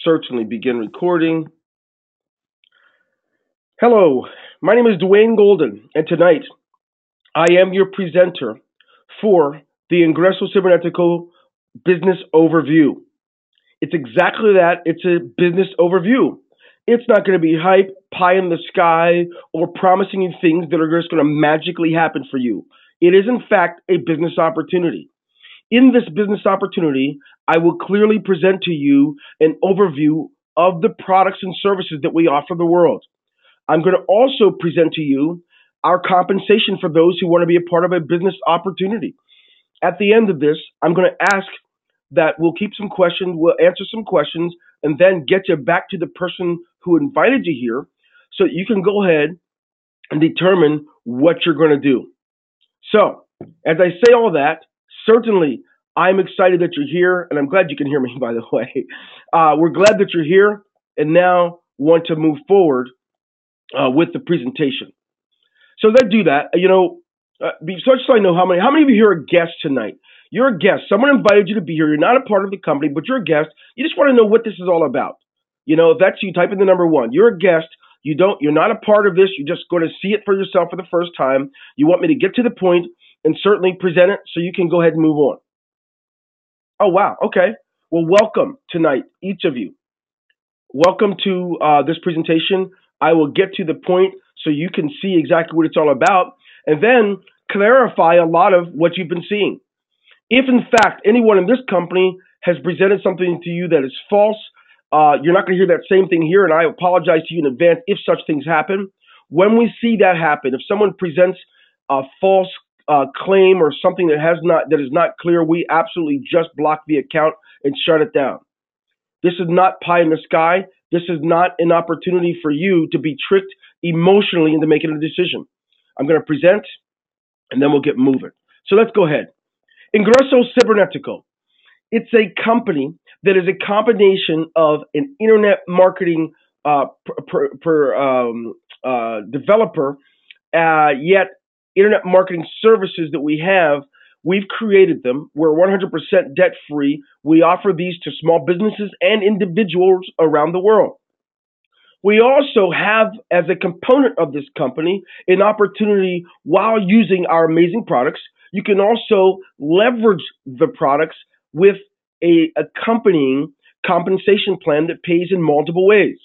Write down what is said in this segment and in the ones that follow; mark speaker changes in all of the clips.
Speaker 1: certainly begin recording. Hello, my name is Dwayne Golden, and tonight I am your presenter for the Ingreso Cybernetico business overview. It's exactly that. It's a business overview. It's not going to be hype, pie in the sky, or promising you things that are just going to magically happen for you. It is, in fact, a business opportunity. In this business opportunity, I will clearly present to you an overview of the products and services that we offer the world. I'm going to also present to you our compensation for those who want to be a part of a business opportunity. At the end of this, I'm going to ask that we'll keep some questions, we'll answer some questions, and then get you back to the person who invited you here so that you can go ahead and determine what you're going to do. So, as I say all that, certainly I'm excited that you're here, and I'm glad you can hear me, by the way. We're glad that you're here, and now want to move forward with the presentation. So let's do that. Just so I know how many of you here are guests tonight? You're a guest. Someone invited you to be here. You're not a part of the company, but you're a guest. You just want to know what this is all about. If that's you, type in the number 1. You're a guest. You're not a part of this. You're just going to see it for yourself for the first time. You want me to get to the point and certainly present it so you can go ahead and move on. Oh, wow. Okay. Well, welcome tonight, each of you. Welcome to this presentation. I will get to the point so you can see exactly what it's all about and then clarify a lot of what you've been seeing. If, in fact, anyone in this company has presented something to you that is false, you're not going to hear that same thing here, and I apologize to you in advance if such things happen. When we see that happen, if someone presents a false claim or something that is not clear, we absolutely just block the account and shut it down. This is not pie in the sky. This is not an opportunity for you to be tricked emotionally into making a decision. I'm going to present, and then we'll get moving. So let's go ahead. Ingreso Cybernetico. It's a company that is a combination of an internet marketing developer, yet internet marketing services that we have. We've created them. We're 100% debt free. We offer these to small businesses and individuals around the world. We also have, as a component of this company, an opportunity while using our amazing products. You can also leverage the products with a accompanying compensation plan that pays in multiple ways.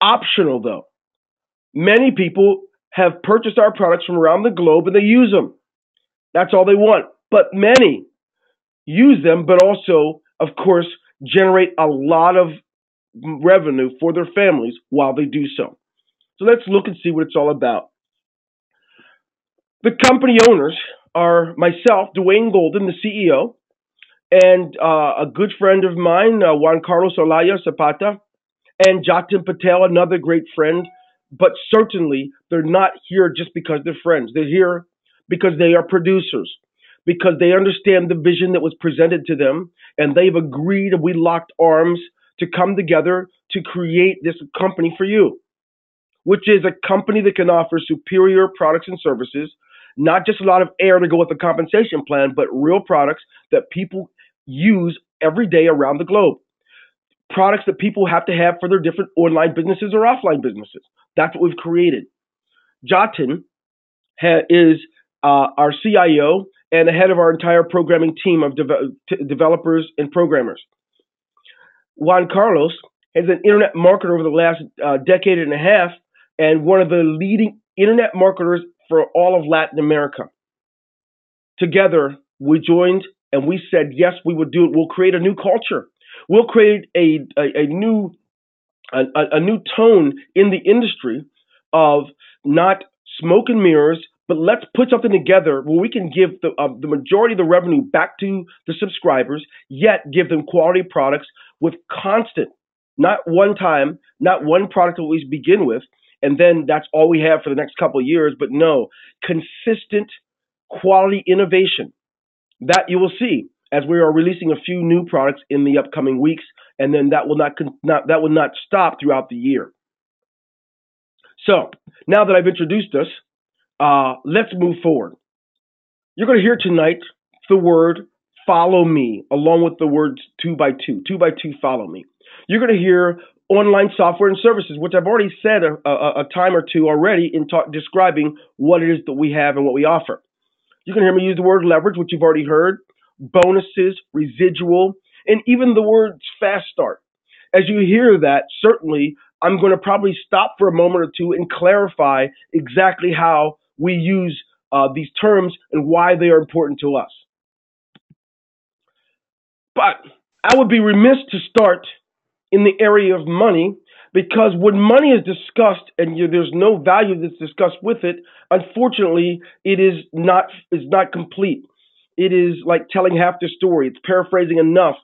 Speaker 1: Optional, though. Many people have purchased our products from around the globe and they use them. That's all they want. But many use them, but also, of course, generate a lot of revenue for their families while they do so. So let's look and see what it's all about. The company owners are myself, Dwayne Golden, the CEO, and a good friend of mine, Juan Carlos Olaya Zapata, and Jatin Patel, another great friend. But certainly, they're not here just because they're friends. They're here because they are producers, because they understand the vision that was presented to them, and they've agreed, and we locked arms to come together to create this company for you, which is a company that can offer superior products and services, not just a lot of air to go with the compensation plan, but real products that people use every day around the globe. Products that people have to have for their different online businesses or offline businesses. That's what we've created. Jatin is our CIO and the head of our entire programming team of developers and programmers. Juan Carlos is an internet marketer over the last decade and a half and one of the leading internet marketers for all of Latin America. Together, we joined and we said, yes, we would do it. We'll create a new culture. We'll create a new tone in the industry of not smoke and mirrors, but let's put something together where we can give the majority of the revenue back to the subscribers, yet give them quality products with constant, not one time, not one product that we begin with, and then that's all we have for the next couple of years, but no, consistent quality innovation. That you will see as we are releasing a few new products in the upcoming weeks, and then that will not stop throughout the year. So now that I've introduced us, let's move forward. You're going to hear tonight the word follow me, along with the words 2x2. 2x2, follow me. You're going to hear online software and services, which I've already said a time or two already in describing what it is that we have and what we offer. You can hear me use the word leverage, which you've already heard, bonuses, residual, and even the words fast start. As you hear that, certainly I'm going to probably stop for a moment or two and clarify exactly how we use these terms and why they are important to us. But I would be remiss to start in the area of money, because when money is discussed and there's no value that's discussed with it, unfortunately, it is not complete. It is like telling half the story. It's paraphrasing enough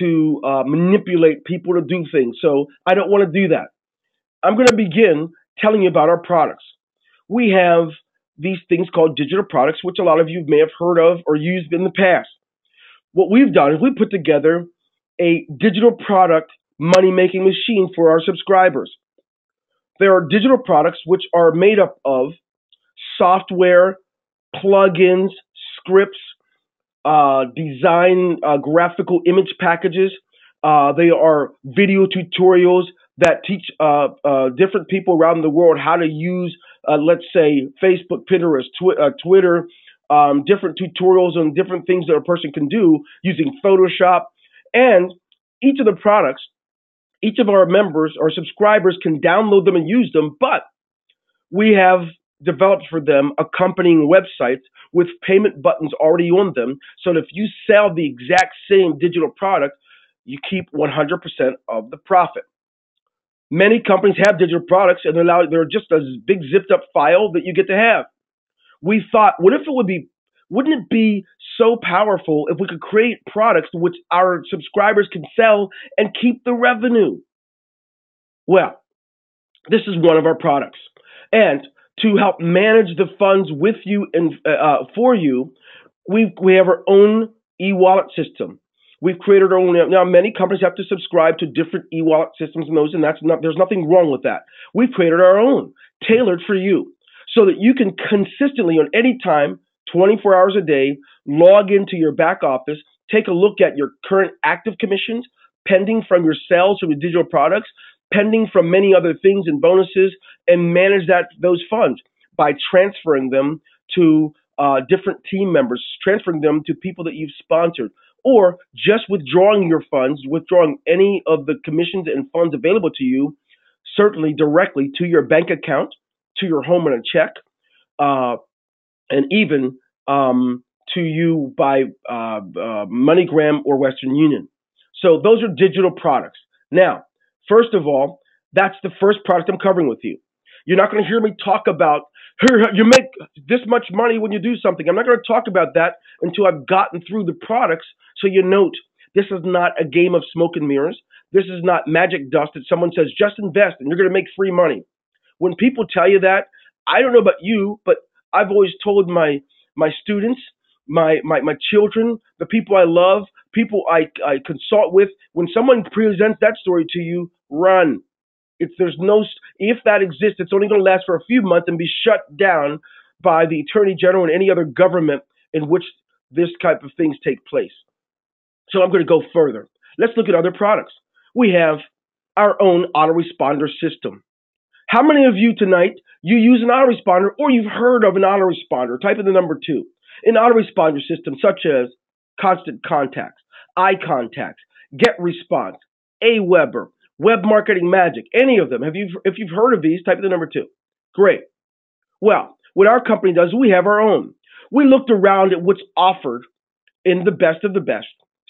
Speaker 1: to manipulate people to do things. So I don't want to do that. I'm going to begin telling you about our products. We have these things called digital products, which a lot of you may have heard of or used in the past. What we've done is we put together a digital product money-making machine for our subscribers. There are digital products which are made up of software, plugins, scripts, design, graphical image packages. They are video tutorials that teach different people around the world how to use, let's say, Facebook, Pinterest, Twitter, different tutorials on different things that a person can do using Photoshop. And each of the products, each of our members or subscribers can download them and use them, but we have developed for them accompanying websites with payment buttons already on them, so that if you sell the exact same digital product, you keep 100% of the profit. Many companies have digital products and they're just a big zipped up file that you get to have. We thought, wouldn't it be so powerful if we could create products which our subscribers can sell and keep the revenue? Well, this is one of our products. And to help manage the funds with you and for you, we have our own e-wallet system. We've created our own. Now, many companies have to subscribe to different e-wallet systems and those, and there's nothing wrong with that. We've created our own, tailored for you, so that you can consistently, on any time, 24 hours a day, log into your back office, take a look at your current active commissions, pending from your sales of your digital products, pending from many other things and bonuses, and manage those funds by transferring them to different team members, transferring them to people that you've sponsored, or just withdrawing your funds, withdrawing any of the commissions and funds available to you, certainly directly to your bank account, to your home in a check, and even to you by MoneyGram or Western Union. So those are digital products. Now, first of all, that's the first product I'm covering with you. You're not going to hear me talk about, you make this much money when you do something. I'm not going to talk about that until I've gotten through the products. So you note, this is not a game of smoke and mirrors. This is not magic dust that someone says, just invest and you're going to make free money. When people tell you that, I don't know about you, but I've always told my students, my children, the people I love, people I consult with, when someone presents that story to you, run. If that exists, it's only going to last for a few months and be shut down by the Attorney General and any other government in which this type of things take place. So I'm going to go further. Let's look at other products. We have our own autoresponder system. How many of you tonight, you use an autoresponder or you've heard of an autoresponder? Type in the number 2. An autoresponder system such as Constant Contacts, iContacts, GetResponse, Aweber, Web Marketing Magic, any of them. If you've heard of these, type in the number 2. Great. Well, what our company does, we have our own. We looked around at what's offered in the best of the best,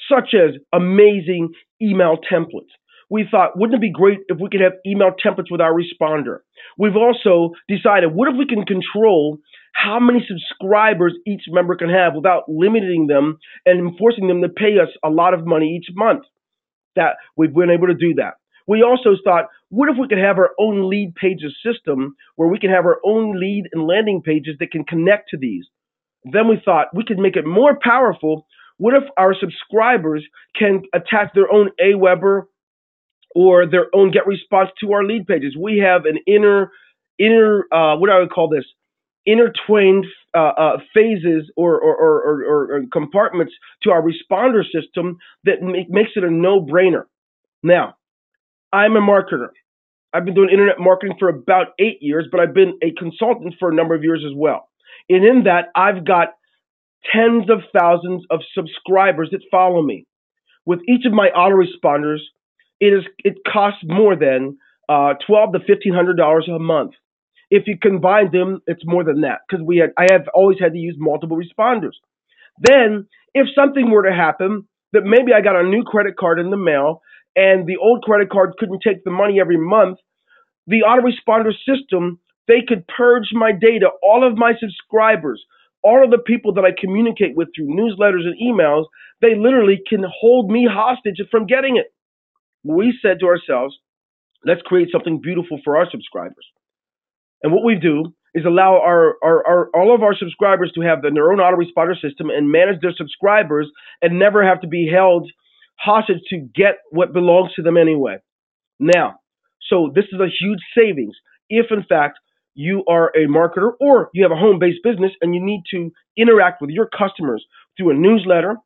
Speaker 1: such as amazing email templates. We thought, wouldn't it be great if we could have email templates with our responder? We've also decided, what if we can control how many subscribers each member can have without limiting them and forcing them to pay us a lot of money each month? That we've been able to do that. We also thought, what if we could have our own lead pages system where we can have our own lead and landing pages that can connect to these? Then we thought we could make it more powerful. What if our subscribers can attach their own Aweber or their own GetResponse to our lead pages? We have an inner what I would call this, intertwined phases or compartments to our responder system that makes it a no-brainer. Now, I'm a marketer. I've been doing internet marketing for about 8 years, but I've been a consultant for a number of years as well. And in that, I've got tens of thousands of subscribers that follow me. With each of my autoresponders, it costs more than $1,200 to $1,500 a month. If you combine them, it's more than that because I have always had to use multiple responders. Then, if something were to happen, that maybe I got a new credit card in the mail and the old credit card couldn't take the money every month, the autoresponder system, they could purge my data, all of my subscribers, all of the people that I communicate with through newsletters and emails, they literally can hold me hostage from getting it. We said to ourselves, let's create something beautiful for our subscribers. And what we do is allow all of our subscribers to have their own autoresponder system and manage their subscribers and never have to be held hostage to get what belongs to them anyway. Now, so this is a huge savings if, in fact, you are a marketer or you have a home-based business and you need to interact with your customers through a newsletter,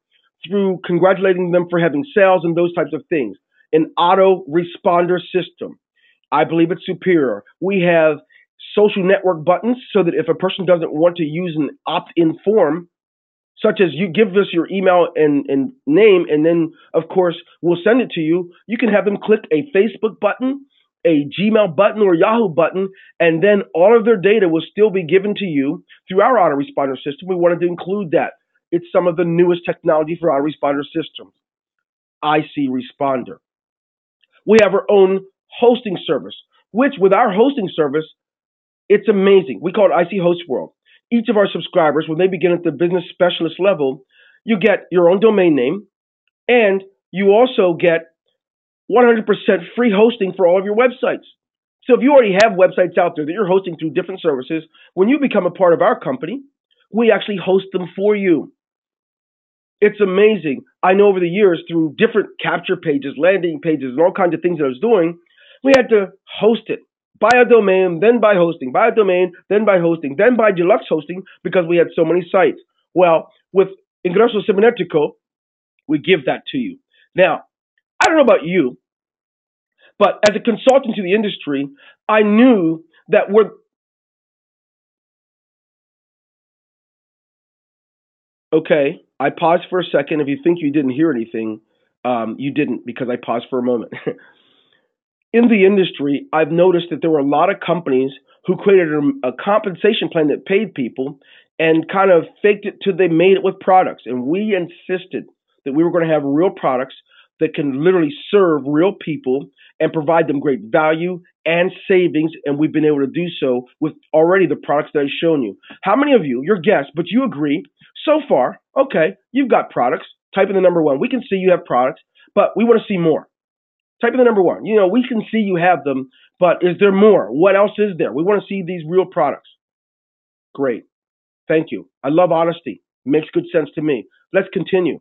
Speaker 1: through congratulating them for having sales and those types of things. An auto-responder system. I believe it's superior. We have social network buttons so that if a person doesn't want to use an opt-in form, such as you give us your email and name, and then, of course, we'll send it to you, you can have them click a Facebook button, a Gmail button, or Yahoo button, and then all of their data will still be given to you through our autoresponder system. We wanted to include that. It's some of the newest technology for autoresponder systems. IC Responder. We have our own hosting service, which with our hosting service, it's amazing. We call it IC Host World. Each of our subscribers, when they begin at the business specialist level, you get your own domain name, and you also get 100% free hosting for all of your websites. So if you already have websites out there that you're hosting through different services, when you become a part of our company, we actually host them for you. It's amazing. I know over the years, through different capture pages, landing pages, and all kinds of things that I was doing, we had to host it. Buy a domain, then buy hosting. Buy a domain, then buy hosting. Then buy deluxe hosting because we had so many sites. Well, with Ingreso Cybernetico, we give that to you. Now, I don't know about you, but as a consultant to the industry, I knew that we're... Okay, I paused for a second. If you think you didn't hear anything, you didn't because I paused for a moment. In the industry, I've noticed that there were a lot of companies who created a compensation plan that paid people and kind of faked it till they made it with products. And we insisted that we were going to have real products that can literally serve real people and provide them great value and savings. And we've been able to do so with already the products that I've shown you. How many of you, your guests, but you agree so far, okay, you've got products. Type in the number one. We can see you have products, but we want to see more. Type in the number one. You know, we can see you have them, but is there more? What else is there? We want to see these real products. Great. Thank you. I love honesty. It makes good sense to me. Let's continue.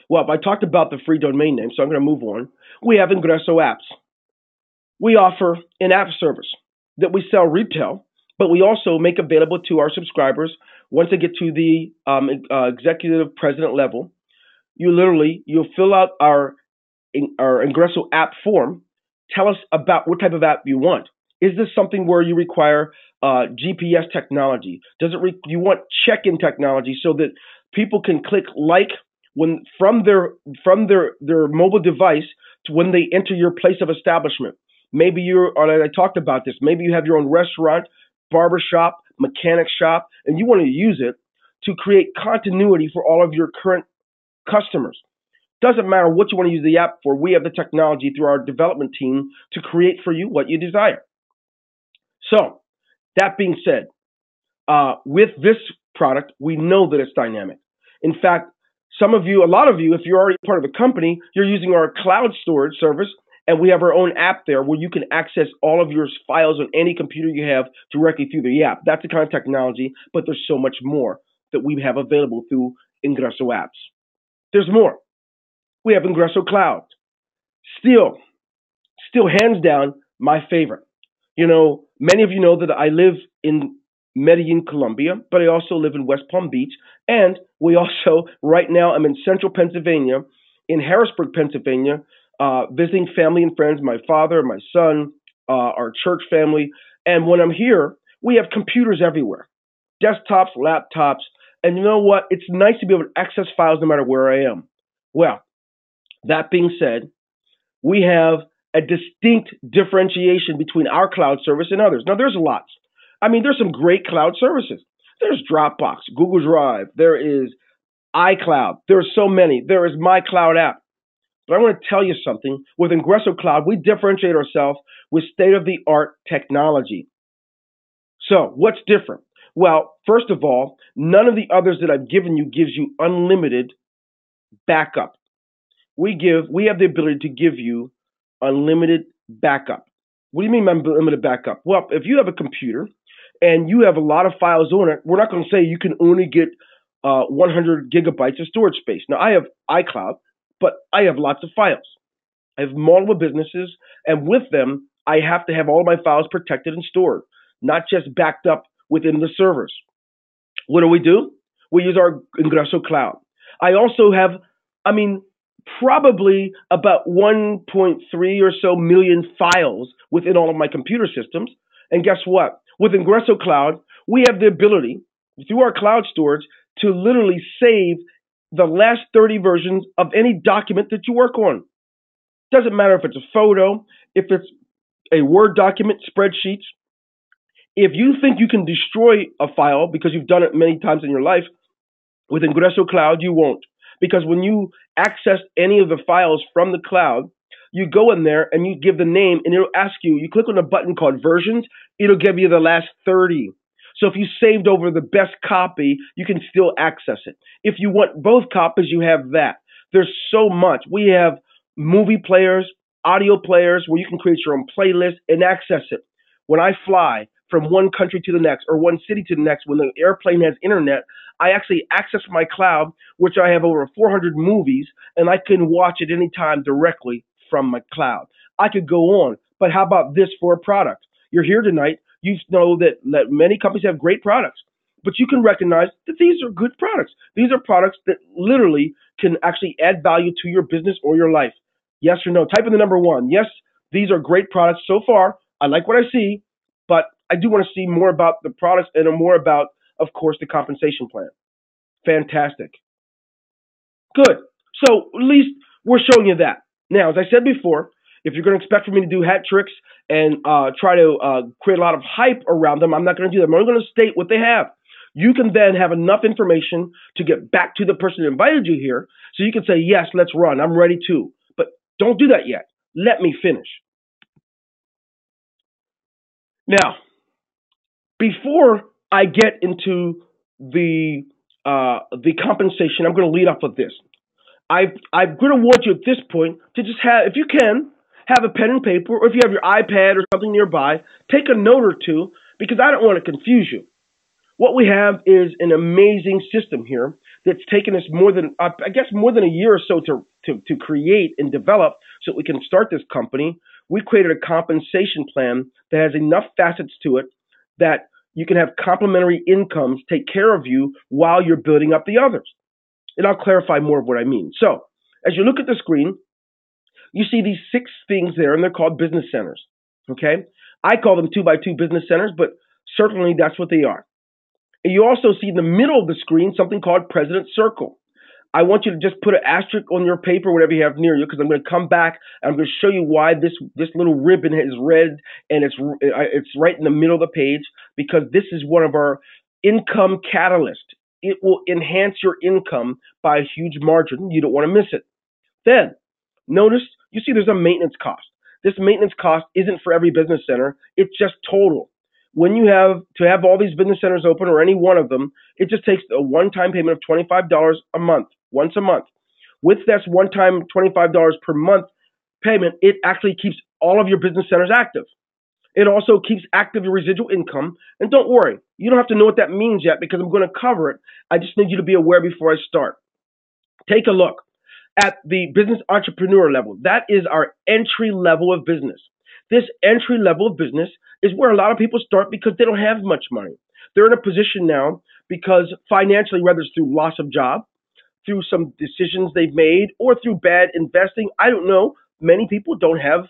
Speaker 1: Well, I talked about the free domain name, so I'm going to move on. We have Ingreso apps. We offer an app service that we sell retail, but we also make available to our subscribers once they get to the executive president level. You'll fill out our Ingreso app form. Tell us about what type of app you want. Is this something where you require GPS technology? You want check-in technology so that people can click like when from their mobile device to when they enter your place of establishment? Maybe I talked about this. Maybe you have your own restaurant, barbershop, mechanic shop, and you want to use it to create continuity for all of your current customers. Doesn't matter what you want to use the app for. We have the technology through our development team to create for you what you desire. So, that being said, with this product, we know that it's dynamic. In fact, a lot of you, if you're already part of a company, you're using our cloud storage service, and we have our own app there where you can access all of your files on any computer you have directly through the app. That's the kind of technology, but there's so much more that we have available through Ingreso apps. There's more. We have Ingreso Cloud. Still hands down, my favorite. You know, many of you know that I live in Medellin, Colombia, but I also live in West Palm Beach. And we also, right now, I'm in central Pennsylvania, in Harrisburg, Pennsylvania, visiting family and friends, my father, my son, our church family. And when I'm here, we have computers everywhere, desktops, laptops. And you know what? It's nice to be able to access files no matter where I am. Well, that being said, we have a distinct differentiation between our cloud service and others. Now, there's lots. I mean, there's some great cloud services. There's Dropbox, Google Drive, there is iCloud. There are so many. There is My Cloud app. But I want to tell you something. With Ingreso Cloud, we differentiate ourselves with state-of-the-art technology. So, what's different? Well, first of all, none of the others that I've given you gives you unlimited backup. We have the ability to give you unlimited backup. What do you mean by unlimited backup? Well, if you have a computer and you have a lot of files on it, we're not going to say you can only get 100 gigabytes of storage space. Now, I have iCloud, but I have lots of files. I have multiple businesses, and with them, I have to have all my files protected and stored, not just backed up within the servers. What do? We use our Ingreso Cloud. I also have, probably about 1.3 or so million files within all of my computer systems. And guess what? With Ingreso Cloud, we have the ability, through our cloud storage, to literally save the last 30 versions of any document that you work on. Doesn't matter if it's a photo, if it's a Word document, spreadsheets. If you think you can destroy a file because you've done it many times in your life, with Ingreso Cloud, you won't. Because when you access any of the files from the cloud, you go in there and you give the name and it'll ask you, you click on a button called versions, it'll give you the last 30. So if you saved over the best copy, you can still access it. If you want both copies, you have that. There's so much. We have movie players, audio players where you can create your own playlist and access it. When I fly from one country to the next or one city to the next, when the airplane has internet, I actually access my cloud, which I have over 400 movies, and I can watch at any time directly from my cloud. I could go on, but how about this for a product? You're here tonight. You know that many companies have great products, but you can recognize that these are good products. These are products that literally can actually add value to your business or your life. Yes or no? Type in the number 1. Yes, these are great products so far. I like what I see, but I do want to see more about the products and more about, of course, the compensation plan. Fantastic. Good. So at least we're showing you that. Now, as I said before, if you're going to expect for me to do hat tricks and try to create a lot of hype around them, I'm not going to do that. I'm only going to state what they have. You can then have enough information to get back to the person who invited you here so you can say, yes, let's run. I'm ready too. But don't do that yet. Let me finish. Now, before I get into the compensation, I'm going to lead off with this. I'm going to want you at this point to just have, if you can, have a pen and paper, or if you have your iPad or something nearby, take a note or two, because I don't want to confuse you. What we have is an amazing system here that's taken us more than a year or so to create and develop so that we can start this company. We created a compensation plan that has enough facets to it that you can have complementary incomes take care of you while you're building up the others. And I'll clarify more of what I mean. So, as you look at the screen, you see these 6 things there, and they're called business centers. Okay? I call them 2x2 business centers, but certainly that's what they are. And you also see in the middle of the screen something called President's Circle. I want you to just put an asterisk on your paper, whatever you have near you, because I'm going to come back and I'm going to show you why this little ribbon is red and it's right in the middle of the page, because this is one of our income catalysts. It will enhance your income by a huge margin. You don't want to miss it. Then, notice, you see there's a maintenance cost. This maintenance cost isn't for every business center. It's just total. When you have to have all these business centers open, or any one of them, it just takes a one-time payment of $25 a month, once a month. With this one-time $25 per month payment, it actually keeps all of your business centers active. It also keeps active your residual income. And don't worry, you don't have to know what that means yet, because I'm going to cover it. I just need you to be aware before I start. Take a look at the business entrepreneur level. That is our entry level of business. This entry level of business is where a lot of people start because they don't have much money. they're in a position now because financially, whether it's through loss of job, through some decisions they've made, or through bad investing, I don't know. Many people don't have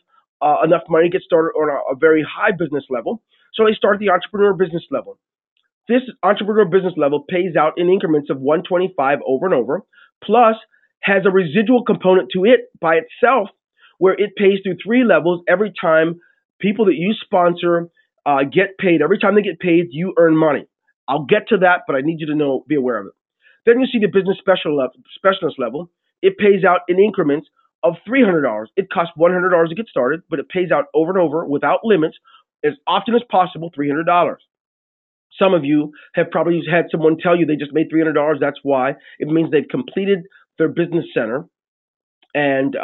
Speaker 1: enough money to get started on a very high business level, so they start at the entrepreneur business level. This entrepreneur business level pays out in increments of 125 over and over, plus has a residual component to it by itself, where it pays through three levels every time people that you sponsor get paid. Every time they get paid, you earn money. I'll get to that, but I need you to be aware of it. Then you see the business specialist level. It pays out in increments of $300. It costs $100 to get started, but it pays out over and over without limits, as often as possible, $300. Some of you have probably had someone tell you they just made $300. That's why. It means they've completed their business center and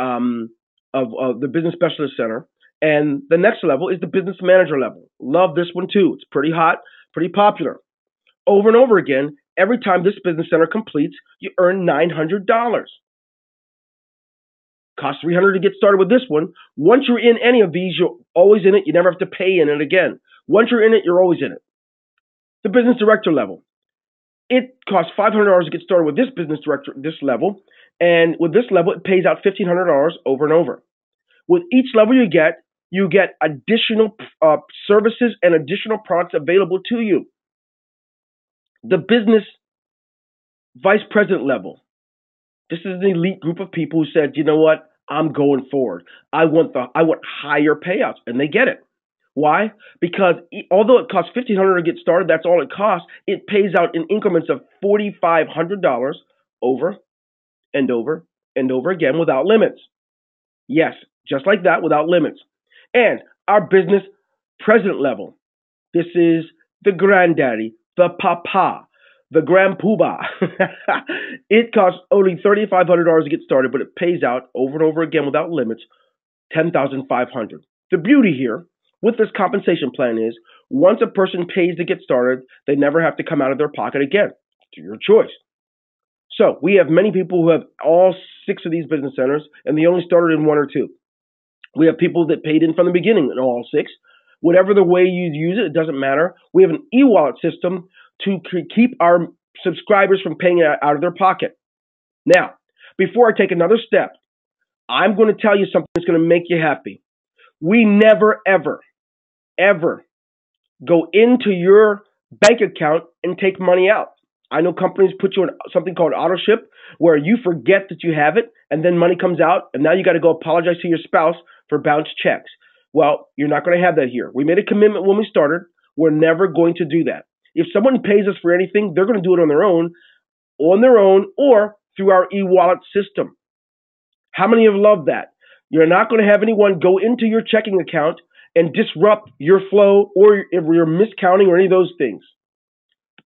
Speaker 1: of the business specialist center. And the next level is the business manager level. Love this one too. It's pretty hot, pretty popular. Over and over again, every time this business center completes, you earn $900. Costs $300 to get started with this one. Once you're in any of these, you're always in it. You never have to pay in it again. Once you're in it, you're always in it. The business director level. It costs $500 to get started with this business director, this level. And with this level, it pays out $1,500 over and over. With each level you get additional services and additional products available to you. The business vice president level. This is an elite group of people who said, you know what? I'm going forward. I want higher payouts, and they get it. Why? Because although it costs $1,500 to get started, that's all it costs. It pays out in increments of $4,500 over and over and over again without limits. Yes, just like that, without limits. And our business president level. This is the granddaddy, the papa, the grandpoobah. It costs only $3,500 to get started, but it pays out over and over again without limits, $10,500. The beauty here with this compensation plan is once a person pays to get started, they never have to come out of their pocket again. It's your choice. So we have many people who have all 6 of these business centers, and they only started in 1 or 2. We have people that paid in from the beginning in all 6. Whatever the way you use it, it doesn't matter. We have an e-wallet system to keep our subscribers from paying it out of their pocket. Now, before I take another step, I'm going to tell you something that's going to make you happy. We never, ever, ever go into your bank account and take money out. I know companies put you on something called auto ship where you forget that you have it and then money comes out and now you got to go apologize to your spouse for bounced checks. Well, you're not going to have that here. We made a commitment when we started. We're never going to do that. If someone pays us for anything, they're going to do it on their own or through our e-wallet system. How many have loved that? You're not going to have anyone go into your checking account and disrupt your flow or if you're miscounting or any of those things.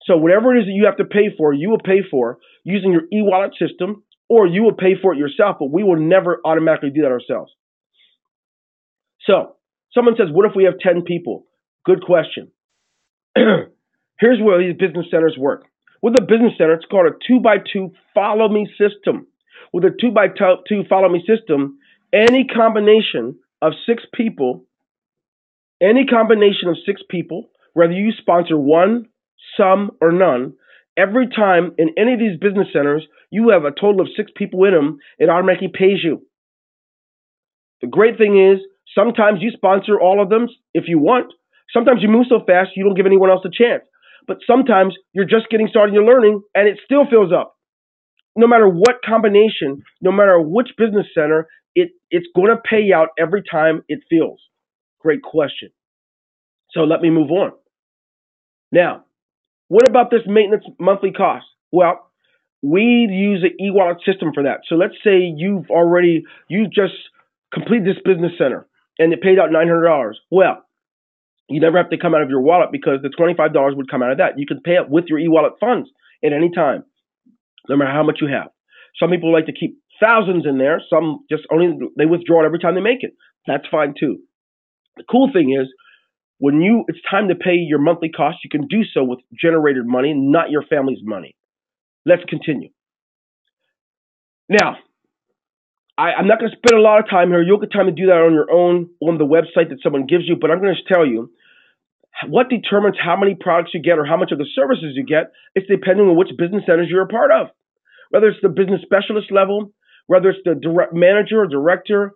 Speaker 1: So whatever it is that you have to pay for, you will pay for using your e-wallet system, or you will pay for it yourself, but we will never automatically do that ourselves. So someone says, what if we have 10 people? Good question. Here's where these business centers work. With a business center, it's called a 2x2 follow me system. With a 2x2 follow me system, any combination of 6 people, whether you sponsor one, some, or none, every time in any of these business centers, you have a total of 6 people in them, it automatically pays you. The great thing is, sometimes you sponsor all of them if you want. Sometimes you move so fast, you don't give anyone else a chance. But sometimes you're just getting started, you're learning, and it still fills up. No matter what combination, no matter which business center, it's going to pay out every time it fills. Great question. So let me move on. Now, what about this maintenance monthly cost? Well, we use an e-wallet system for that. So let's say you just completed this business center and it paid out $900. Well, you never have to come out of your wallet because the $25 would come out of that. You can pay it with your e-wallet funds at any time, no matter how much you have. Some people like to keep thousands in there. Some just they withdraw it every time they make it. That's fine too. The cool thing is, when it's time to pay your monthly costs, you can do so with generated money, not your family's money. Let's continue. Now, I'm not going to spend a lot of time here. You'll get time to do that on your own on the website that someone gives you, but I'm going to tell you What determines how many products you get or how much of the services you get? It's depending on which business centers you're a part of. Whether it's the business specialist level, whether it's the direct manager or director,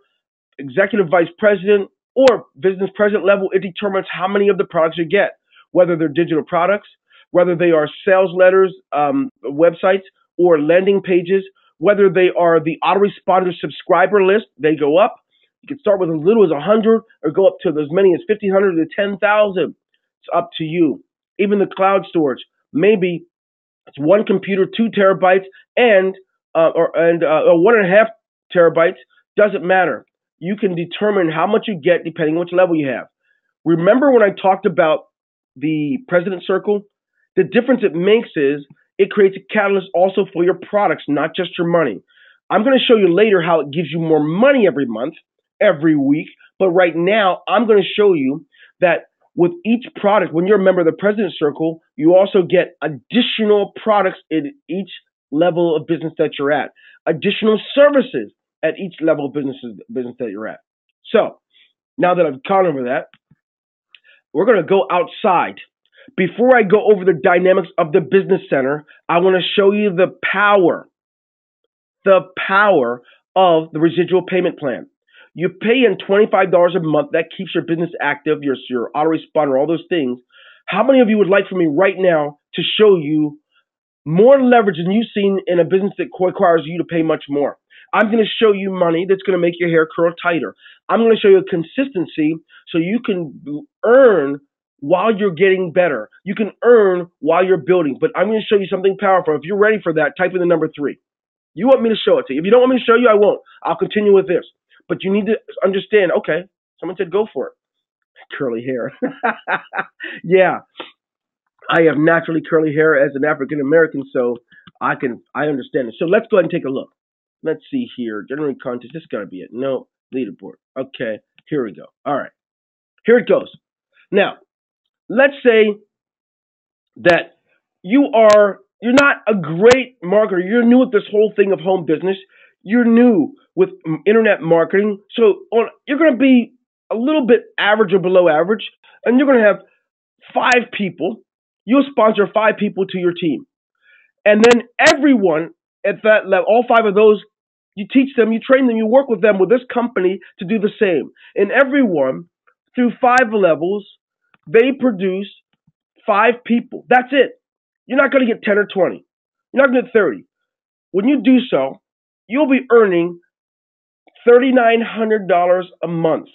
Speaker 1: executive vice president, or business president level, it determines how many of the products you get, whether they're digital products, whether they are sales letters, websites, or landing pages, whether they are the autoresponder subscriber list, they go up. You can start with as little as 100 or go up to as many as 1,500 to 10,000. It's up to you. Even the cloud storage, maybe it's one computer, 2 terabytes, and 1.5 terabytes. Doesn't matter. You can determine how much you get depending on which level you have. Remember when I talked about the President Circle? The difference it makes is it creates a catalyst also for your products, not just your money. I'm going to show you later how it gives you more money every month, every week. But right now, I'm going to show you that with each product, when you're a member of the President Circle, you also get additional products in each level of business that you're at, additional services at each level of business that you're at. So now that I've gone over that, we're going to go outside. Before I go over the dynamics of the business center, I want to show you the power of the residual payment plan. You pay in $25 a month. That keeps your business active, your autoresponder, all those things. How many of you would like for me right now to show you more leverage than you've seen in a business that requires you to pay much more? I'm going to show you money that's going to make your hair curl tighter. I'm going to show you consistency so you can earn while you're getting better. You can earn while you're building. But I'm going to show you something powerful. If you're ready for that, type in the number 3. You want me to show it to you. If you don't want me to show you, I won't. I'll continue with this. But you need to understand, okay, someone said go for it. Curly hair. Yeah. I have naturally curly hair as an African American, so I understand it. So let's go ahead and take a look. Let's see here. Generate contest. This got to be it. No, leaderboard. Okay, here we go. All right. Here it goes. Now, let's say that you're not a great marketer. You're new at this whole thing of home business. You're new with internet marketing. So you're going to be a little bit average or below average, and you're going to have 5 people. You'll sponsor 5 people to your team. And then everyone at that level, all 5 of those, you teach them, you train them, you work with them with this company to do the same. And everyone, through 5 levels, they produce 5 people. That's it. You're not going to get 10 or 20. You're not going to get 30. When you do so, you'll be earning $3,900 a month.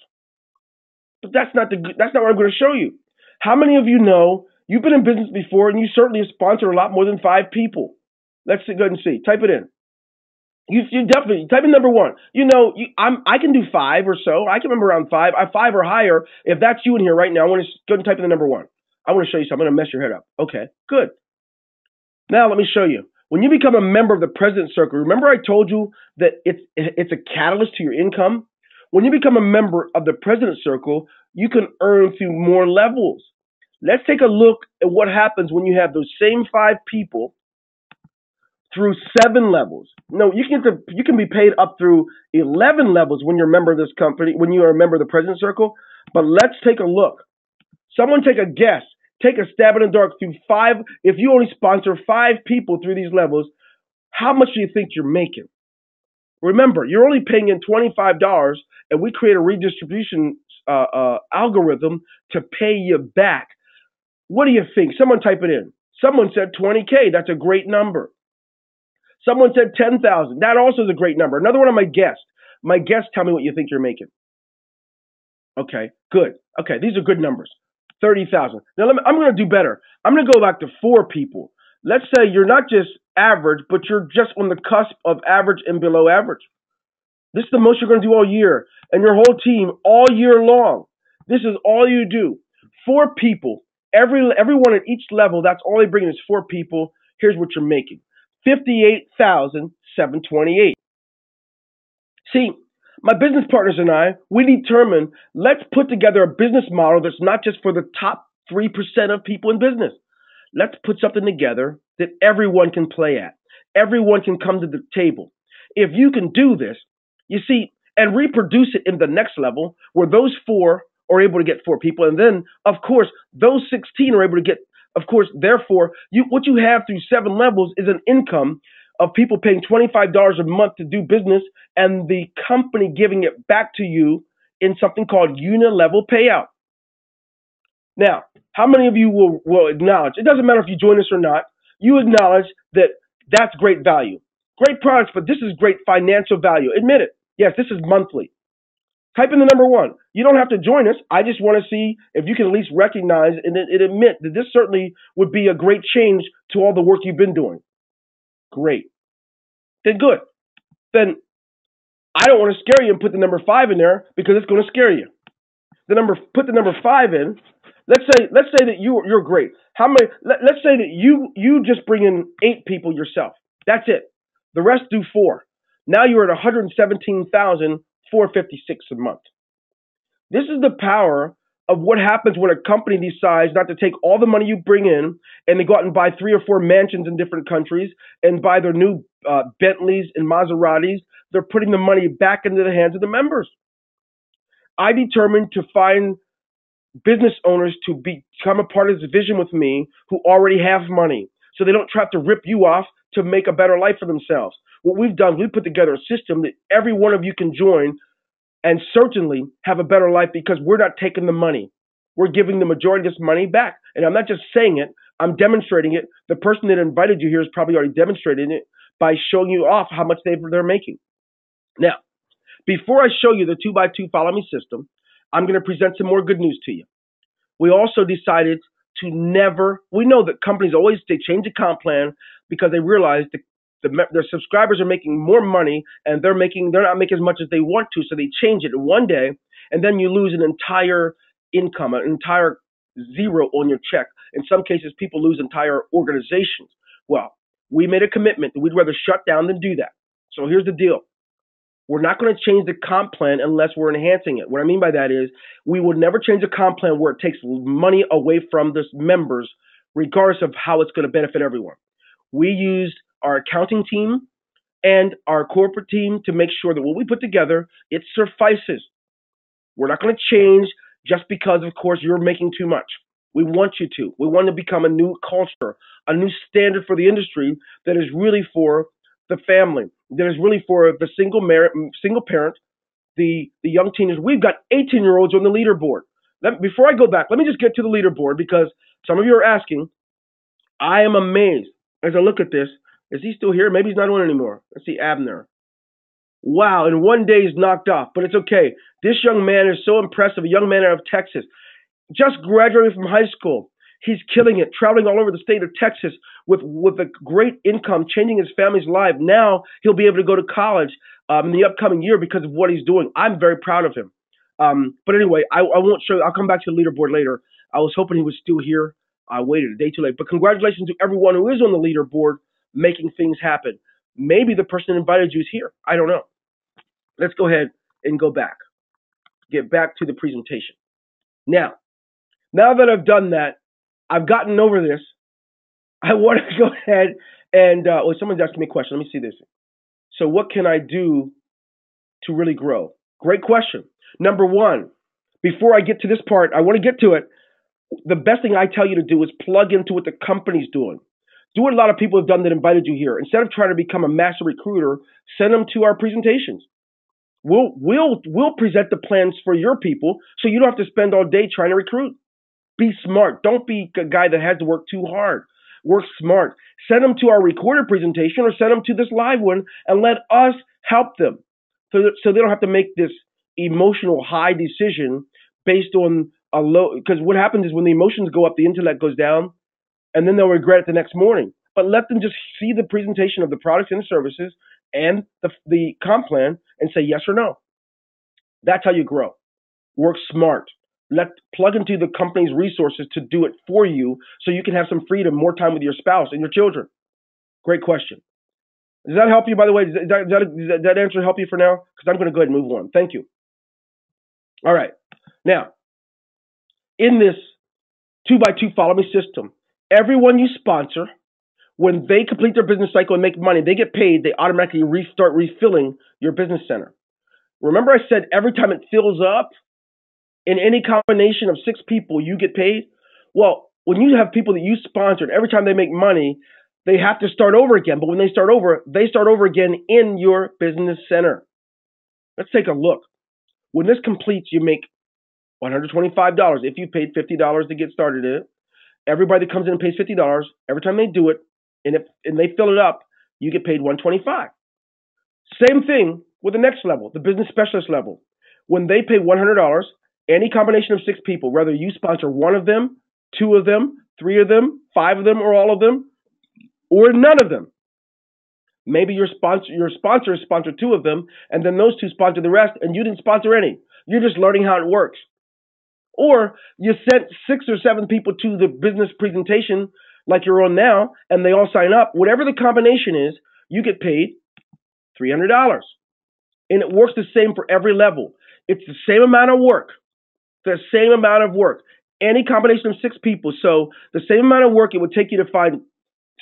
Speaker 1: But that's not what I'm going to show you. How many of you know you've been in business before and you certainly have sponsored a lot more than 5 people? Let's go ahead and see. Type it in. You definitely type in number 1. You know, I can do 5 or so. I can remember around 5. 5 or higher. If that's you in here right now, I want to go ahead and type in the number 1. I want to show you something. I'm going to mess your head up. Okay, good. Now let me show you. When you become a member of the President Circle, remember I told you that it's a catalyst to your income? When you become a member of the President Circle, you can earn through more levels. Let's take a look at what happens when you have those same 5 people through 7 levels. No, you can be paid up through 11 levels when you're a member of this company, when you are a member of the President Circle. But let's take a look. Someone take a guess. Take a stab in the dark through 5. If you only sponsor 5 people through these levels, how much do you think you're making? Remember, you're only paying in $25, and we create a redistribution algorithm to pay you back. What do you think? Someone type it in. Someone said 20K. That's a great number. Someone said 10,000. That also is a great number. Another one of my guests. My guests tell me what you think you're making. Okay, good. Okay, these are good numbers. 30,000. Now I'm going to do better. I'm going to go back to 4 people. Let's say you're not just average, but you're just on the cusp of average and below average. This is the most you're going to do all year, and your whole team all year long. This is all you do. 4 people. Everyone at each level, that's all they bring in is 4 people. Here's what you're making. $58,728. See, my business partners and I, we determined, let's put together a business model that's not just for the top 3% of people in business. Let's put something together that everyone can play at. Everyone can come to the table. If you can do this, you see, and reproduce it in the next level where those 4 are able to get 4 people. And then, of course, those 16 are able to get, of course, therefore, what you have through 7 levels is an income of people paying $25 a month to do business and the company giving it back to you in something called Unilevel payout. Now, how many of you will acknowledge, it doesn't matter if you join us or not, you acknowledge that that's great value. Great products, but this is great financial value. Admit it. Yes, this is monthly. Type in the number 1. You don't have to join us. I just want to see if you can at least recognize and admit that this certainly would be a great change to all the work you've been doing. Great. Then good. Then I don't want to scare you and put the number 5 in there because it's going to scare you. Put the number 5 in. Let's say that you're great. How many? Let's say that you just bring in 8 people yourself. That's it. The rest do 4. Now you're at $117,456 a month. This is the power of what happens when a company decides not to take all the money you bring in and they go out and buy 3 or 4 mansions in different countries and buy their new Bentleys and Maseratis. They're putting the money back into the hands of the members. I determined to find business owners to become a part of this vision with me who already have money so they don't try to rip you off to make a better life for themselves. What we've done, we've put together a system that every one of you can join and certainly have a better life because we're not taking the money. We're giving the majority of this money back. And I'm not just saying it, I'm demonstrating it. The person that invited you here has probably already demonstrated it by showing you off how much they're making. Now, before I show you the 2x2 follow me system, I'm going to present some more good news to you. We also decided to we know that companies they change the comp plan because they realize their subscribers are making more money and they're not making as much as they want to, so they change it in one day, and then you lose an entire income, an entire zero on your check. In some cases, people lose entire organizations. Well, we made a commitment that we'd rather shut down than do that. So here's the deal. We're not going to change the comp plan unless we're enhancing it. What I mean by that is we would never change a comp plan where it takes money away from the members, regardless of how it's going to benefit everyone. We used our accounting team and our corporate team to make sure that what we put together, it suffices. We're not going to change just because, of course, you're making too much. We want you to. We want to become a new culture, a new standard for the industry that is really for the family, that is really for the single parent, the young teenagers. We've got 18-year-olds on the leaderboard. Before I go back, let me just get to the leaderboard because some of you are asking. I am amazed as I look at this. Is he still here? Maybe he's not on anymore. Let's see, Abner. Wow, in one day he's knocked off, but it's okay. This young man is so impressive, a young man out of Texas. Just graduated from high school. He's killing it, traveling all over the state of Texas with a great income, changing his family's life. Now he'll be able to go to college in the upcoming year because of what he's doing. I'm very proud of him. But anyway, I won't show you. I'll come back to the leaderboard later. I was hoping he was still here. I waited a day too late. But congratulations to everyone who is on the leaderboard making things happen. Maybe the person that invited you is here. I don't know. Let's go ahead and go back. Get back to the presentation. Now that I've done that, I've gotten over this. I want to go ahead and, someone's asking me a question. Let me see this. So what can I do to really grow? Great question. Number 1, before I get to this part, I want to get to it. The best thing I tell you to do is plug into what the company's doing. Do what a lot of people have done that invited you here. Instead of trying to become a master recruiter, send them to our presentations. We'll present the plans for your people so you don't have to spend all day trying to recruit. Be smart. Don't be a guy that has to work too hard. Work smart. Send them to our recorded presentation or send them to this live one and let us help them so they don't have to make this emotional high decision based on a low. Because what happens is when the emotions go up, the intellect goes down, and then they'll regret it the next morning. But let them just see the presentation of the products and the services and the comp plan and say yes or no. That's how you grow. Work smart. Plug into the company's resources to do it for you so you can have some freedom, more time with your spouse and your children. Great question. Does that help you, by the way? Does that answer help you for now? Because I'm going to go ahead and move on. Thank you. All right. Now, in this 2x2 follow me system, everyone you sponsor, when they complete their business cycle and make money, they get paid, they automatically start refilling your business center. Remember I said every time it fills up, In any combination of 6 people, you get paid. Well, when you have people that you sponsored, every time they make money, they have to start over again. But when they start over again in your business center. Let's take a look. When this completes, you make $125 if you paid $50 to get started in it. Everybody that comes in and pays $50 every time they do it, and they fill it up, you get paid $125. Same thing with the next level, the business specialist level. When they pay $100, any combination of 6 people, whether you sponsor one of them, 2 of them, 3 of them, 5 of them, or all of them, or none of them. Maybe your sponsors sponsored 2 of them, and then those 2 sponsor the rest, and you didn't sponsor any. You're just learning how it works. Or you sent 6 or 7 people to the business presentation like you're on now, and they all sign up. Whatever the combination is, you get paid $300. And it works the same for every level. It's the same amount of work. The same amount of work. Any combination of 6 people. So the same amount of work it would take you to find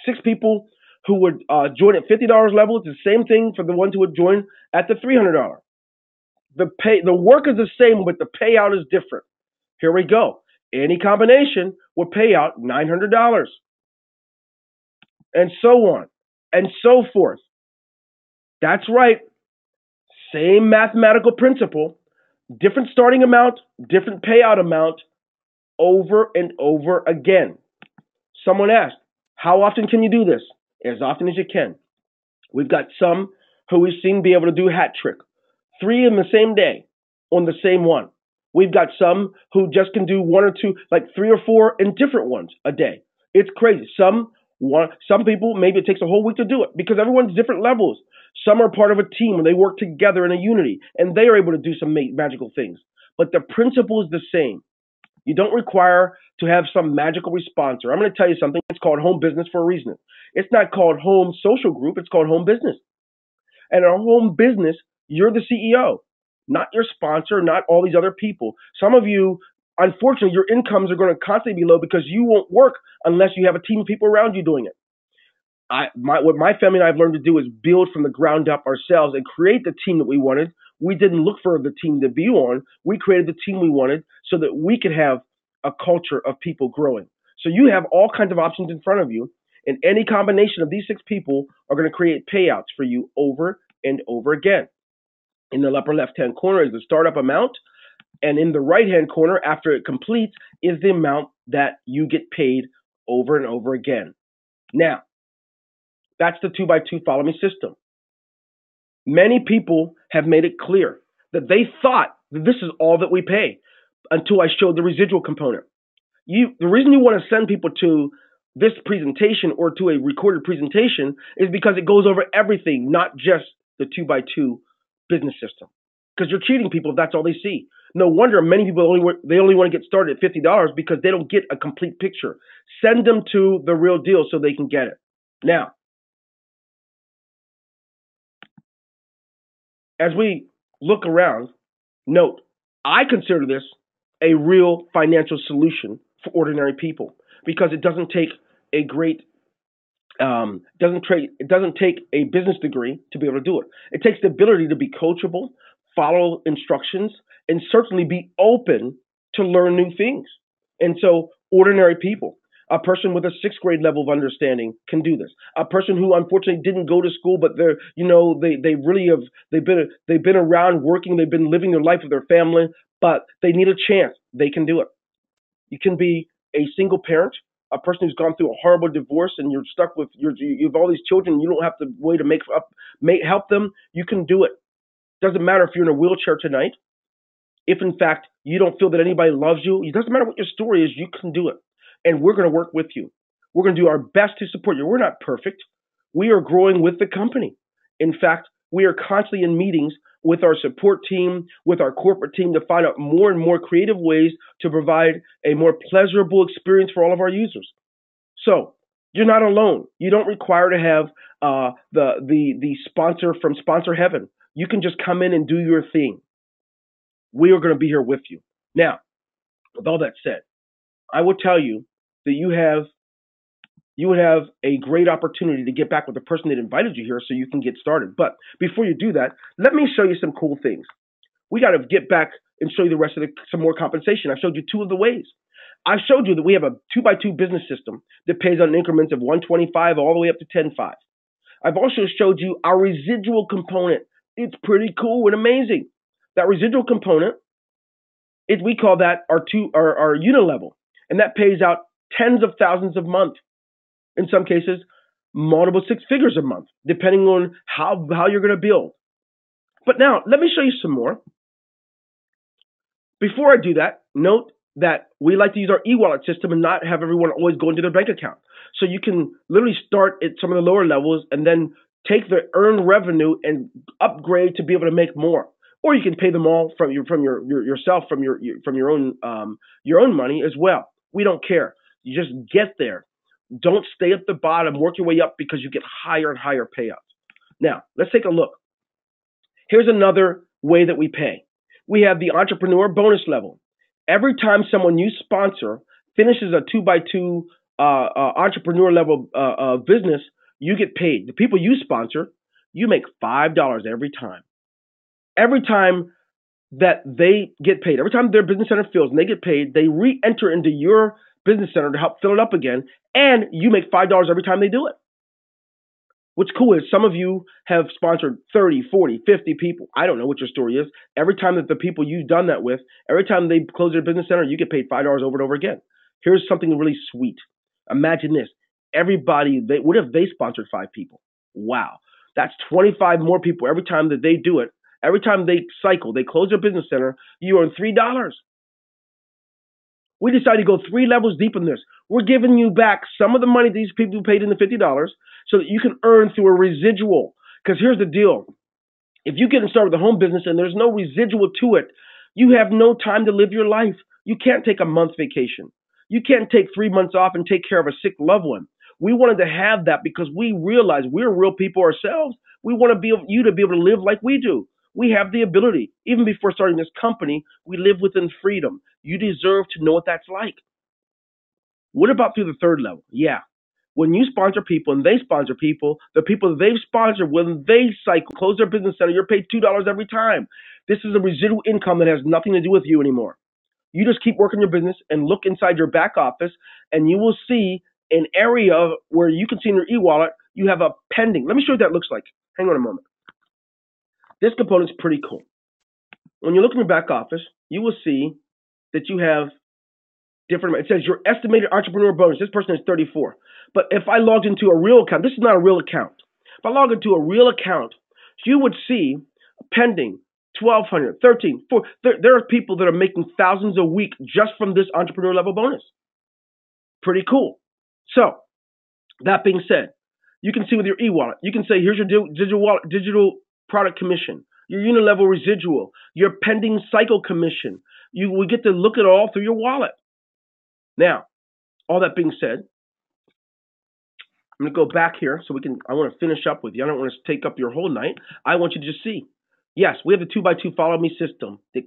Speaker 1: 6 people who would join at $50 level. It's the same thing for the ones who would join at the $300. The work is the same, but the payout is different. Here we go. Any combination would pay out $900. And so on and so forth. That's right. Same mathematical principle, different starting amount, different payout amount, over and over again. Someone asked, how often can you do this? As often as you can. We've got some who we've seen be able to do a hat trick, 3 in the same day on the same one. We've got some who just can do 1 or 2, like 3 or 4 in different ones a day. It's crazy. Some people, maybe it takes a whole week to do it because everyone's different levels. Some are part of a team and they work together in a unity and they are able to do some magical things. But the principle is the same. You don't require to have some magical responsor. I'm going to tell you something. It's called home business for a reason. It's not called home social group. It's called home business. And in a home business, you're the CEO, not your sponsor, not all these other people. Some of you, unfortunately, your incomes are going to constantly be low because you won't work unless you have a team of people around you doing it. What my family and I have learned to do is build from the ground up ourselves and create the team that we wanted. We didn't look for the team to be on. We created the team we wanted so that we could have a culture of people growing. So you have all kinds of options in front of you, and any combination of these 6 people are going to create payouts for you over and over again. In the upper left-hand corner is the startup amount, and in the right-hand corner, after it completes, is the amount that you get paid over and over again. Now, that's the 2x2 follow me system. Many people have made it clear that they thought that this is all that we pay until I showed the residual component. The reason you want to send people to this presentation or to a recorded presentation is because it goes over everything, not just the 2x2 business system. Because you're cheating people if that's all they see. No wonder many people only want to get started at $50 because they don't get a complete picture. Send them to the real deal so they can get it. Now, as we look around, note, I consider this a real financial solution for ordinary people because it doesn't take a it doesn't take a business degree to be able to do it. It takes the ability to be coachable, follow instructions, and certainly be open to learn new things. And so ordinary people, a person with a 6th grade level of understanding can do this. A person who unfortunately didn't go to school, but they've been around working, they've been living their life with their family, but they need a chance. They can do it. You can be a single parent, a person who's gone through a horrible divorce, and you're stuck with you have all these children. You don't have the way to help them. You can do it. Doesn't matter if you're in a wheelchair tonight. If in fact you don't feel that anybody loves you, it doesn't matter what your story is. You can do it. And we're going to work with you. We're going to do our best to support you. We're not perfect. We are growing with the company. In fact, we are constantly in meetings with our support team, with our corporate team to find out more and more creative ways to provide a more pleasurable experience for all of our users. So you're not alone. You don't require to have the sponsor from Sponsor Heaven. You can just come in and do your thing. We are going to be here with you. Now, with all that said, I will tell you that you would have a great opportunity to get back with the person that invited you here so you can get started. But before you do that, let me show you some cool things. We got to get back and show you the rest of some more compensation. I showed you two of the ways. I showed you that we have a 2x2 business system that pays on increments of 125 all the way up to 10.5. I've also showed you our residual component. It's pretty cool and amazing. That residual component, we call that our Unilevel, and that pays out tens of thousands a month. In some cases, multiple six figures a month, depending on how you're going to build. But now, let me show you some more. Before I do that, note that we like to use our e-wallet system and not have everyone always go into their bank account. So you can literally start at some of the lower levels and then take the earned revenue and upgrade to be able to make more. Or you can pay them all from your own money as well. We don't care. You just get there. Don't stay at the bottom. Work your way up because you get higher and higher payouts. Now, let's take a look. Here's another way that we pay. We have the entrepreneur bonus level. Every time someone you sponsor finishes a 2x2 entrepreneur level business, you get paid. The people you sponsor, you make $5 every time. Every time that they get paid, every time their business center fills and they get paid, they re-enter into your business center to help fill it up again, and you make $5 every time they do it. What's cool is some of you have sponsored 30, 40, 50 people. I don't know what your story is. Every time that the people you've done that with, every time they close their business center, you get paid $5 over and over again. Here's something really sweet. Imagine this. What if they sponsored 5 people? Wow. That's 25 more people every time that they do it. Every time they cycle, they close their business center, you earn $3. We decided to go 3 levels deep in this. We're giving you back some of the money these people paid in the $50 so that you can earn through a residual. Because here's the deal. If you get started with a home business and there's no residual to it, you have no time to live your life. You can't take a month vacation. You can't take 3 months off and take care of a sick loved one. We wanted to have that because we realize we're real people ourselves. We want you to be able to live like we do. We have the ability. Even before starting this company, we live within freedom. You deserve to know what that's like. What about through the third level? Yeah. When you sponsor people and they sponsor people, the people that they've sponsored, when they cycle, close their business center, you're paid $2 every time. This is a residual income that has nothing to do with you anymore. You just keep working your business and look inside your back office, and you will see an area where you can see in your e-wallet, you have a pending. Let me show you what that looks like. Hang on a moment. This component is pretty cool. When you look in your back office, you will see that you have different. It says your estimated entrepreneur bonus. This person is 34. But if I logged into a real account, this is not a real account. If I log into a real account, you would see pending 1,200, 13, 4. There are people that are making thousands a week just from this entrepreneur level bonus. Pretty cool. So that being said, you can see with your e-wallet, you can say, here's your digital product commission, your Unilevel residual, your pending cycle commission. You will get to look at it all through your wallet. Now, all that being said, I'm going to go back here so I want to finish up with you. I don't want to take up your whole night. I want you to just see. Yes, we have the 2x2 follow me system that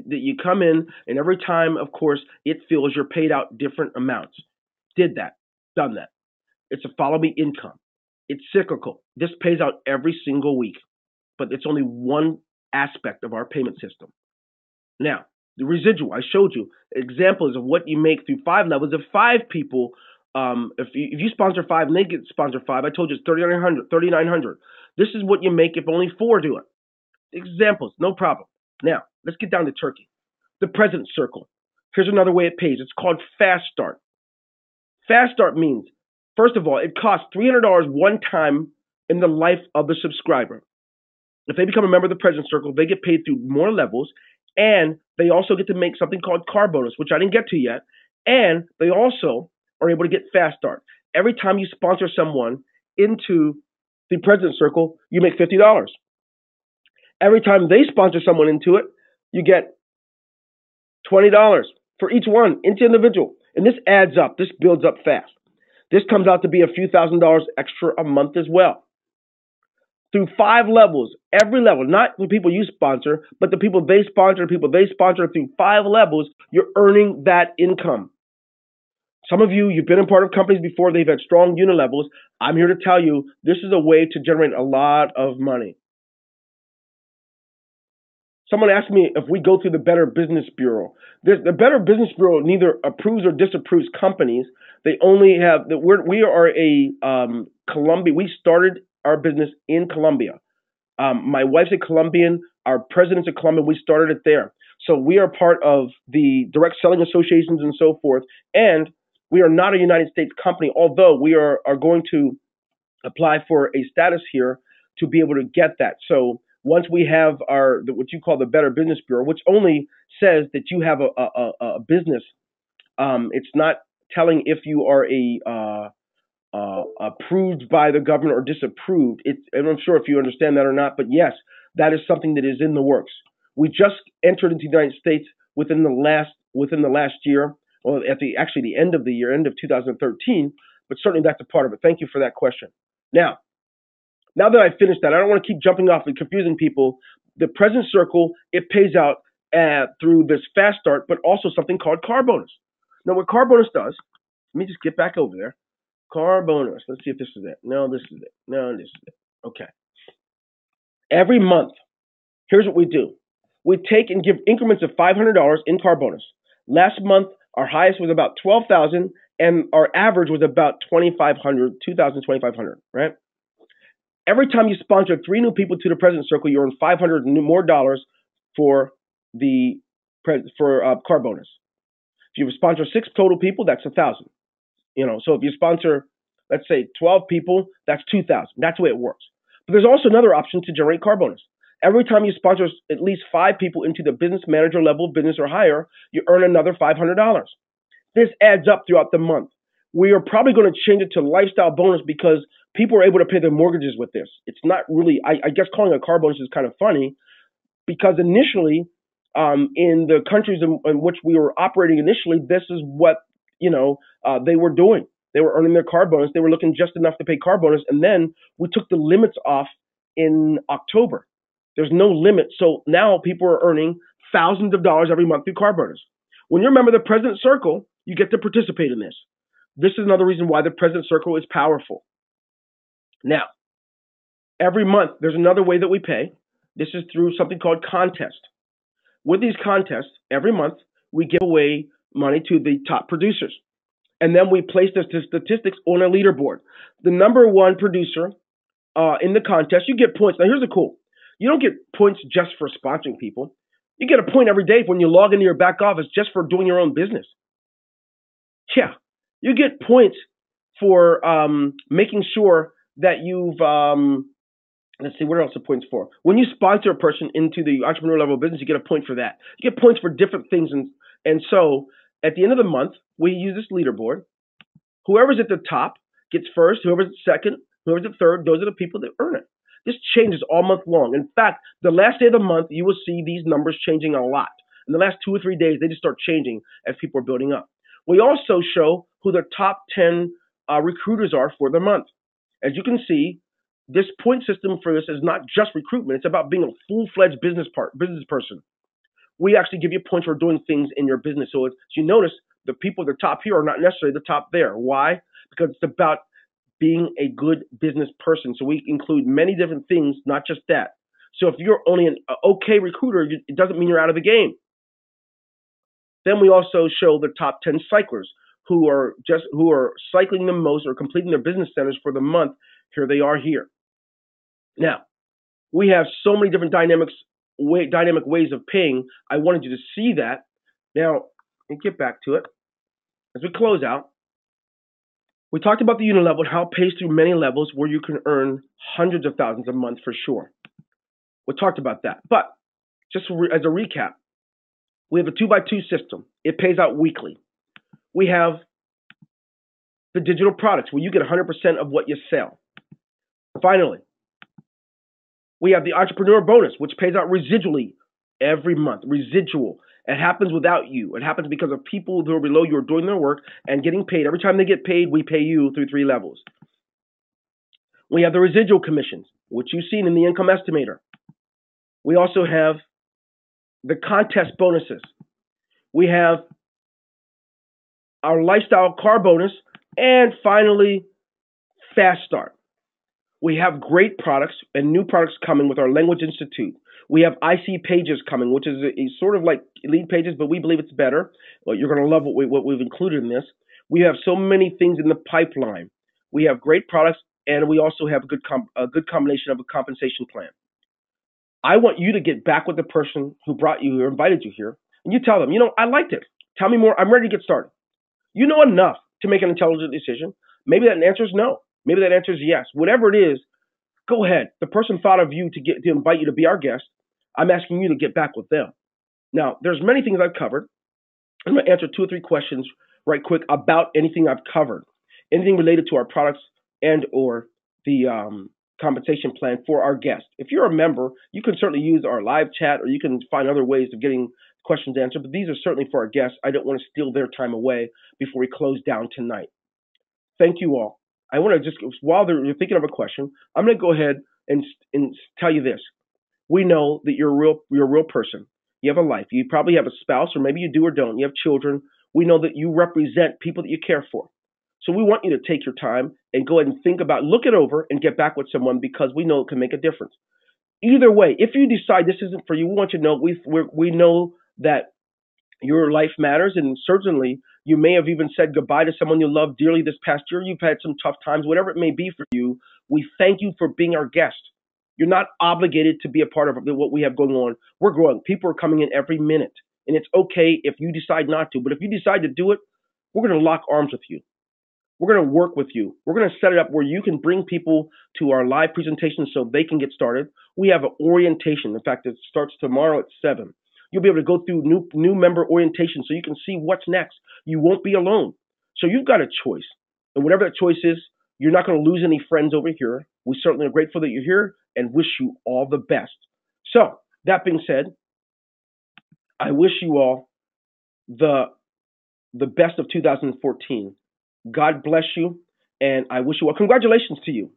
Speaker 1: you come in, and every time, of course, it fills, you're paid out different amounts. Did that, done that. It's a follow me income. It's cyclical. This pays out every single week, but it's only one aspect of our payment system. Now, the residual, I showed you examples of what you make through 5 levels of 5 people. If you sponsor 5 and they get sponsor 5, I told you it's $3,900. This is what you make if only 4 do it. Examples, no problem. Now, let's get down to Turkey. The President's Circle. Here's another way it pays. It's called Fast Start. Fast Start means, first of all, it costs $300 one time in the life of the subscriber. If they become a member of the President's Circle, they get paid through more levels, and they also get to make something called car bonus, which I didn't get to yet, and they also are able to get Fast Start. Every time you sponsor someone into the President's Circle, you make $50. Every time they sponsor someone into it, you get $20 for each one, each individual. And this adds up. This builds up fast. This comes out to be a few $1,000s extra a month as well. Through 5 levels, every level, not the people you sponsor, but the people they sponsor, through 5 levels, you're earning that income. Some of you, you've been a part of companies before, they've had strong Unilevels. I'm here to tell you, this is a way to generate a lot of money. Someone asked me if we go through the Better Business Bureau. The Better Business Bureau neither approves or disapproves companies. They only have we are a Colombia. We started our business in Colombia. My wife's a Colombian. Our president's a Colombian. We started it there. So we are part of the direct selling associations and so forth. And we are not a United States company, although we are going to apply for a status here to be able to get that. So once we have what you call the Better Business Bureau, which only says that you have a business, it's not telling if you are approved by the government or disapproved. And I'm sure if you understand that or not, but yes, that is something that is in the works. We just entered into the United States within the last year, well, at the end of the year, end of 2013. But certainly that's a part of it. Thank you for that question. Now that I've finished that, I don't want to keep jumping off and confusing people. The Present Circle, it pays out through this fast start, but also something called car bonus. Now, what car bonus does, let me just get back over there. Car bonus. Let's see if this is it. No, this is it. No, this is it. Okay. Every month, here's what we do. We take and give increments of $500 in car bonus. Last month, our highest was about $12,000, and our average was about $2,500, right? Every time you sponsor 3 new people to the Present Circle, you earn $500 more dollars for car bonus. If you sponsor 6 total people, that's $1,000. So if you sponsor, let's say 12 people, that's $2,000. That's the way it works. But there's also another option to generate car bonus. Every time you sponsor at least 5 people into the business manager level, business or higher, you earn another $500. This adds up throughout the month. We are probably going to change it to lifestyle bonus because people are able to pay their mortgages with this. It's not really, I guess calling it a car bonus is kind of funny because initially, in the countries in which we were operating initially, this is what, they were doing. They were earning their car bonus. They were looking just enough to pay car bonus. And then we took the limits off in October. There's no limit. So now people are earning thousands of dollars every month through car bonus. When you're a member of the President Circle, you get to participate in this. This is another reason why the President Circle is powerful. Now, every month, there's another way that we pay. This is through something called contest. With these contests, every month, we give away money to the top producers. And then we place the statistics on a leaderboard. The number 1 producer in the contest, you get points. Now, here's the cool. You don't get points just for sponsoring people. You get a point every day when you log into your back office just for doing your own business. Yeah. You get points for making sure that you've, let's see, what else are points for? When you sponsor a person into the entrepreneur level business, you get a point for that. You get points for different things. And so at the end of the month, we use this leaderboard. Whoever's at the top gets first. Whoever's at second, whoever's at third, those are the people that earn it. This changes all month long. In fact, the last day of the month, you will see these numbers changing a lot. In the last 2 or 3 days, they just start changing as people are building up. We also show who the top 10 recruiters are for the month. As you can see, this point system for this is not just recruitment. It's about being a full-fledged business person. We actually give you points for doing things in your business. So you notice the people at the top here are not necessarily the top there. Why? Because it's about being a good business person. So we include many different things, not just that. So if you're only an okay recruiter, it doesn't mean you're out of the game. Then we also show the top 10 cyclers who are cycling the most or completing their business centers for the month. Here they are here. Now, we have so many different dynamic ways of paying. I wanted you to see that. Now, let me get back to it. As we close out, we talked about the Unilevel, how it pays through many levels where you can earn hundreds of thousands a month for sure. We talked about that. But just as a recap, we have a 2x2 system. It pays out weekly. We have the digital products where you get 100% of what you sell. Finally, we have the entrepreneur bonus, which pays out residually every month. Residual. It happens without you. It happens because of people who are below you are doing their work and getting paid. Every time they get paid, we pay you through 3 levels. We have the residual commissions, which you've seen in the income estimator. We also have the contest bonuses. We have our lifestyle car bonus, and finally, Fast Start. We have great products and new products coming with our Language Institute. We have IC pages coming, which is sort of like lead pages, but we believe it's better. Well, you're going to love what we've included in this. We have so many things in the pipeline. We have great products, and we also have a good combination of a compensation plan. I want you to get back with the person who brought you or invited you here, and you tell them, I liked it. Tell me more. I'm ready to get started. You know enough to make an intelligent decision. Maybe that answer is no. Maybe that answer is yes. Whatever it is, go ahead. The person thought of you to invite you to be our guest. I'm asking you to get back with them. Now, there's many things I've covered. I'm going to answer 2 or 3 questions right quick about anything I've covered, anything related to our products and or the compensation plan for our guests. If you're a member, you can certainly use our live chat, or you can find other ways of getting questions answered, but these are certainly for our guests. I don't want to steal their time away before we close down tonight. Thank you all. I want to just, while you're thinking of a question, I'm going to go ahead and tell you this. We know that you're a real person. You have a life. You probably have a spouse, or maybe you do or don't. You have children. We know that you represent people that you care for. So we want you to take your time and go ahead and think about, look it over, and get back with someone, because we know it can make a difference. Either way, if you decide this isn't for you, we want you to know we know that your life matters, and certainly you may have even said goodbye to someone you love dearly this past year. You've had some tough times, whatever it may be for you. We thank you for being our guest. You're not obligated to be a part of what we have going on. We're growing. People are coming in every minute, and it's okay if you decide not to. But if you decide to do it, we're going to lock arms with you. We're going to work with you. We're going to set it up where you can bring people to our live presentation so they can get started. We have an orientation. In fact, it starts tomorrow at 7. You'll be able to go through new member orientation so you can see what's next. You won't be alone. So you've got a choice. And whatever that choice is, you're not going to lose any friends over here. We certainly are grateful that you're here and wish you all the best. So that being said, I wish you all the best of 2014. God bless you, and I wish you well. Congratulations to you.